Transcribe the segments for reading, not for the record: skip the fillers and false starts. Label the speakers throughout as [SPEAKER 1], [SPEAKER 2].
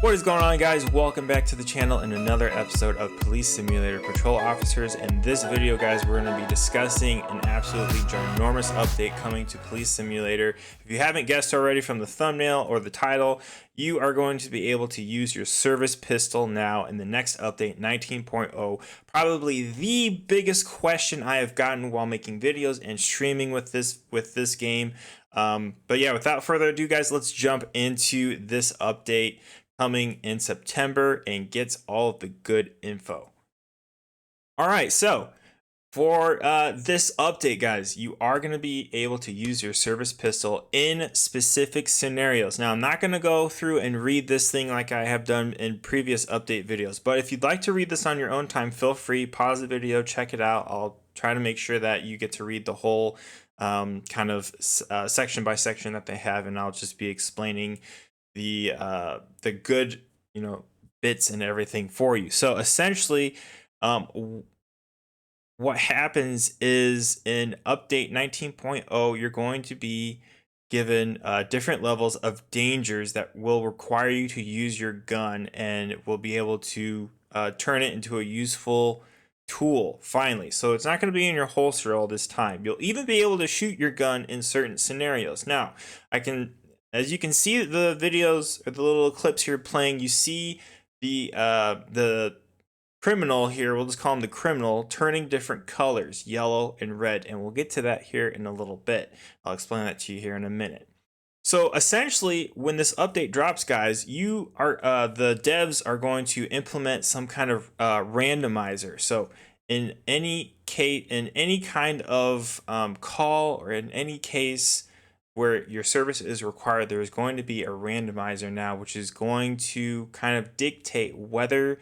[SPEAKER 1] What is going on, guys? Welcome back to the channel and another episode of Police Simulator Patrol Officers. In this video, guys, we're going to be discussing an absolutely ginormous update coming to Police Simulator. If you haven't guessed already from the thumbnail or the title, you are going to be able to use your service pistol now in the next update 19.0. Probably the biggest question I have gotten while making videos and streaming with this game. But yeah, without further ado, guys, let's jump into this update coming in September and gets all of the good info. All right, so for this update, guys, you are going to be able to use your service pistol in specific scenarios. Now, I'm not going to go through and read this thing like I have done in previous update videos, but if you'd like to read this on your own time, feel free, pause the video, check it out. I'll try to make sure that you get to read the whole kind of section by section that they have, and I'll just be explaining the good bits and everything for you. So essentially, what happens is in update 19.0, you're going to be given different levels of dangers that will require you to use your gun, and will be able to turn it into a useful tool finally. So it's not going to be in your holster all this time. You'll even be able to shoot your gun in certain scenarios. Now, as you can see, the videos or the little clips here playing, you see the criminal here, we'll just call him the criminal, turning different colors, yellow and red, and we'll get to that here in a little bit. I'll explain that to you here in a minute. So essentially, when this update drops, guys, the devs are going to implement some kind of randomizer. So in any case, in any kind of call, or in any case where your service is required, there is going to be a randomizer now, which is going to kind of dictate whether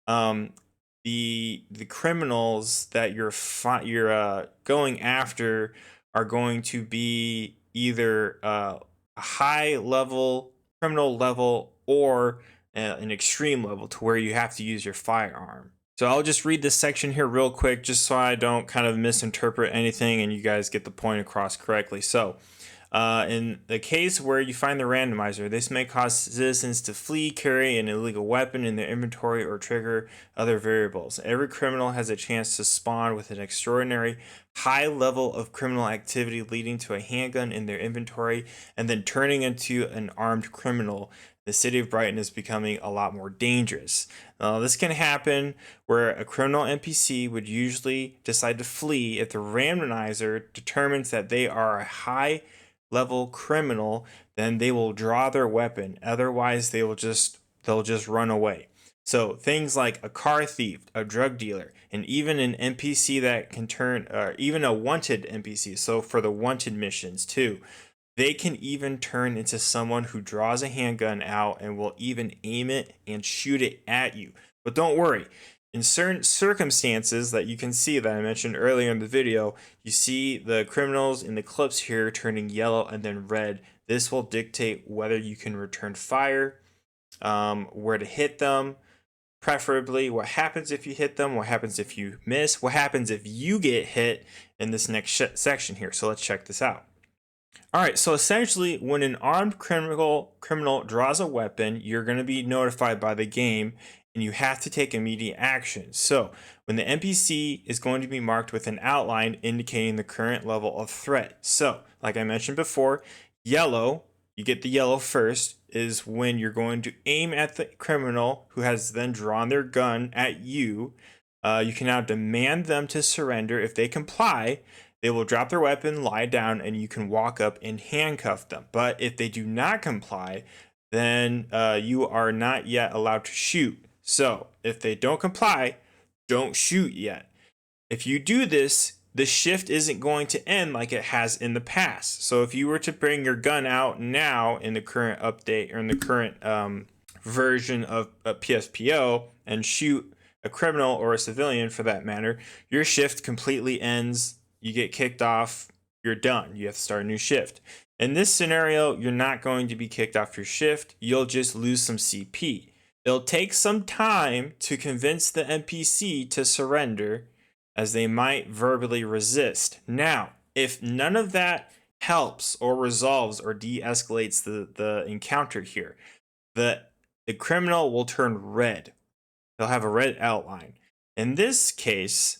[SPEAKER 1] the criminals that you're going after are going to be either a high level criminal level or an extreme level to where you have to use your firearm. So I'll just read this section here real quick, just so I don't kind of misinterpret anything and you guys get the point across correctly. So in the case where you find the randomizer, this may cause citizens to flee, carry an illegal weapon in their inventory, or trigger other variables. Every criminal has a chance to spawn with an extraordinary high level of criminal activity, leading to a handgun in their inventory and then turning into an armed criminal. The city of Brighton is becoming a lot more dangerous. This can happen where a criminal NPC would usually decide to flee if the randomizer determines that they are a high level criminal. Then they will draw their weapon. Otherwise, they'll just run away. So things like a car thief, a drug dealer, and even an NPC that can turn, even a wanted NPC. So for the wanted missions too, they can even turn into someone who draws a handgun out and will even aim it and shoot it at you. But don't worry. In certain circumstances that you can see that I mentioned earlier in the video, you see the criminals in the clips here turning yellow and then red. This will dictate whether you can return fire, where to hit them, preferably what happens if you hit them, what happens if you miss, what happens if you get hit in this next section here. So let's check this out. All right, so essentially, when an armed criminal draws a weapon, you're going to be notified by the game, and you have to take immediate action. So when the NPC is going to be marked with an outline indicating the current level of threat. So like I mentioned before, yellow, you get the yellow first, is when you're going to aim at the criminal who has then drawn their gun at you. You can now demand them to surrender. If they comply, they will drop their weapon, lie down, and you can walk up and handcuff them. But if they do not comply, then you are not yet allowed to shoot. So if they don't comply, don't shoot yet. If you do this, the shift isn't going to end like it has in the past. So if you were to bring your gun out now in the current update, or in the current version of PSPO, and shoot a criminal or a civilian for that matter, your shift completely ends. You get kicked off, you're done. You have to start a new shift. In this scenario, you're not going to be kicked off your shift. You'll just lose some CP. It'll take some time to convince the NPC to surrender, as they might verbally resist. Now, if none of that helps or resolves or de-escalates the encounter here, the the criminal will turn red. They'll have a red outline. In this case,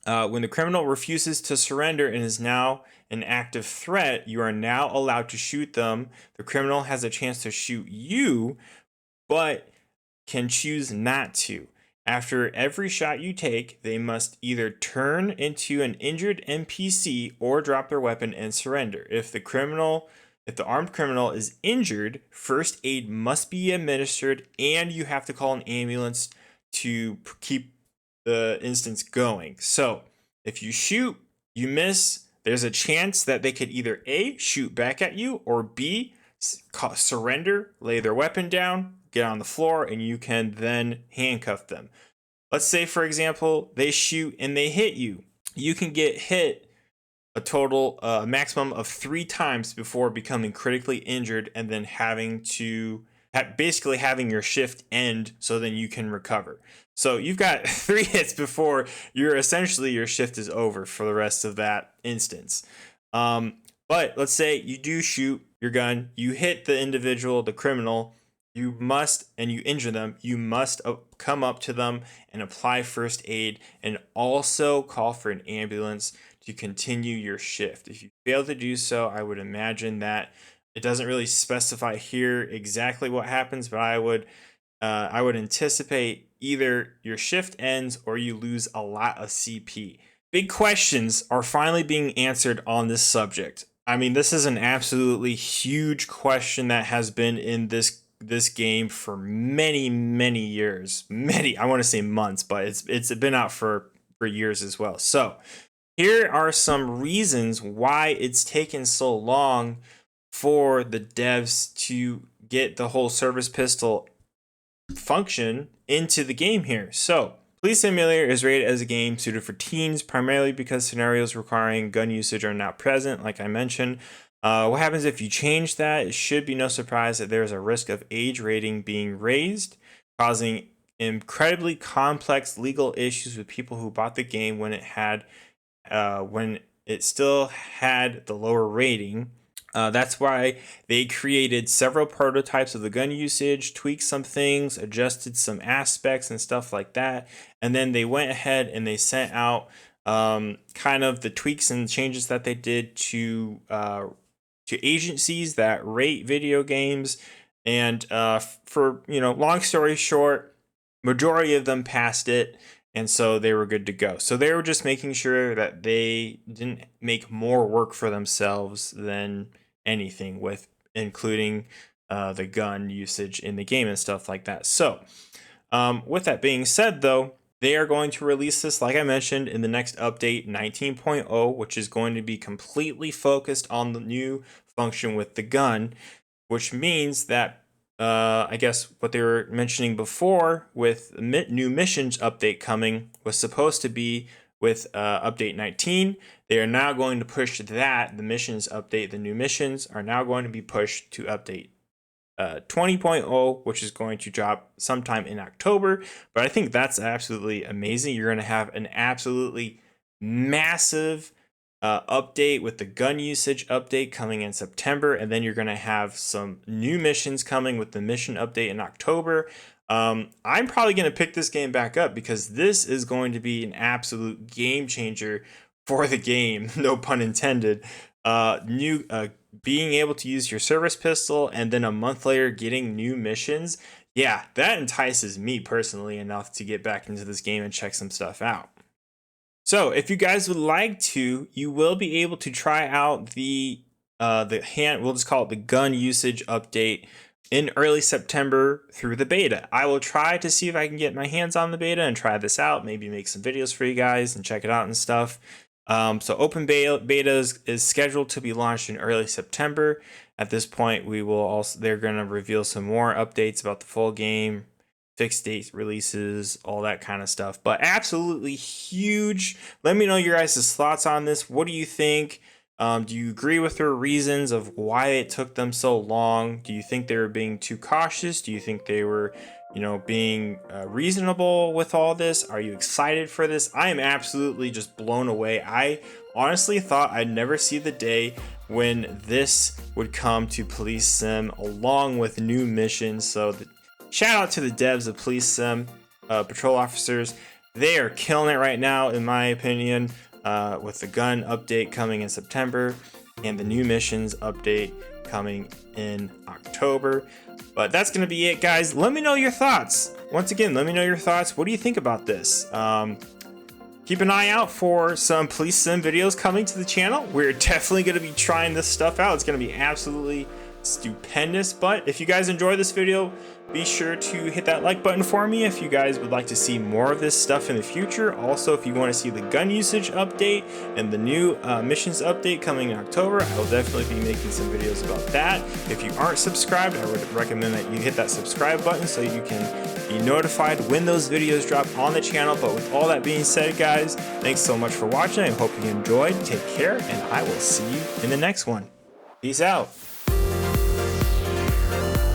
[SPEAKER 1] when the criminal refuses to surrender and is now an active threat, you are now allowed to shoot them. The criminal has a chance to shoot you, but can choose not to. After every shot you take, they must either turn into an injured NPC or drop their weapon and surrender. If the armed criminal is injured, first aid must be administered and you have to call an ambulance to keep the instance going. So, if you shoot, you miss, there's a chance that they could either A, shoot back at you, or B, surrender, lay their weapon down, get on the floor, and you can then handcuff them. Let's say, for example, they shoot and they hit you. You can get hit a total maximum of 3 times before becoming critically injured and then having to basically having your shift end so then you can recover. So you've got 3 hits before your shift is over for the rest of that instance. But let's say you do shoot your gun, you hit the individual, the criminal, you injure them, you must come up to them and apply first aid and also call for an ambulance to continue your shift. If you fail to do so, I would imagine that it doesn't really specify here exactly what happens, but I would anticipate either your shift ends or you lose a lot of CP. Big questions are finally being answered on this subject. I mean, this is an absolutely huge question that has been in this game for many years. I want to say months, but it's been out for years as well. So here are some reasons why it's taken so long for the devs to get the whole service pistol function into the game here. So, Police Simulator is rated as a game suited for teens, primarily because scenarios requiring gun usage are not present, like I mentioned. What happens if you change that? It should be no surprise that there's a risk of age rating being raised, causing incredibly complex legal issues with people who bought the game when it still had the lower rating. That's why they created several prototypes of the gun usage, tweaked some things, adjusted some aspects and stuff like that. And then they went ahead and they sent out kind of the tweaks and changes that they did to agencies that rate video games. And for, long story short, majority of them passed it. And so they were good to go. So they were just making sure that they didn't make more work for themselves than anything, with including the gun usage in the game and stuff like that. So with that being said, though, they are going to release this, like I mentioned, in the next update 19.0, which is going to be completely focused on the new function with the gun, which means that I guess what they were mentioning before with new missions update coming was supposed to be with update 19. They are now going to push that, the missions update, the new missions are now going to be pushed to update 20.0, which is going to drop sometime in October. But I think that's absolutely amazing. You're going to have an absolutely massive update with the gun usage update coming in September, and then you're going to have some new missions coming with the mission update in October. I'm probably going to pick this game back up because this is going to be an absolute game changer for the game, no pun intended. Being able to use your service pistol and then a month later getting new missions, yeah, that entices me personally enough to get back into this game and check some stuff out. So if you guys would like to, you will be able to try out we'll just call it the gun usage update in early September through the beta. I will try to see if I can get my hands on the beta and try this out, maybe make some videos for you guys and check it out and stuff. So open beta is scheduled to be launched in early September. At this point, they're going to reveal some more updates about the full game, fixed date releases, all that kind of stuff. But absolutely huge. Let me know your guys' thoughts on this. What do you think? Do you agree with their reasons of why it took them so long? Do you think they were being too cautious? Do you think they were, being reasonable with all this? Are you excited for this? I am absolutely just blown away. I honestly thought I'd never see the day when this would come to Police Sim along with new missions. So shout out to the devs of Police Sim, patrol officers. They are killing it right now, in my opinion. With the gun update coming in September and the new missions update coming in October. But that's going to be it, guys. Let me know your thoughts. Once again, let me know your thoughts. What do you think about this? Keep an eye out for some Police Sim videos coming to the channel. We're definitely going to be trying this stuff out. It's going to be absolutely stupendous. But if you guys enjoy this video, be sure to hit that like button for me if you guys would like to see more of this stuff in the future. Also, if you want to see the gun usage update and the new missions update coming in October, I will definitely be making some videos about that. If you aren't subscribed, I would recommend that you hit that subscribe button so you can be notified when those videos drop on the channel. But with all that being said, guys, thanks so much for watching. I hope you enjoyed. Take care, and I will see you in the next one. Peace out.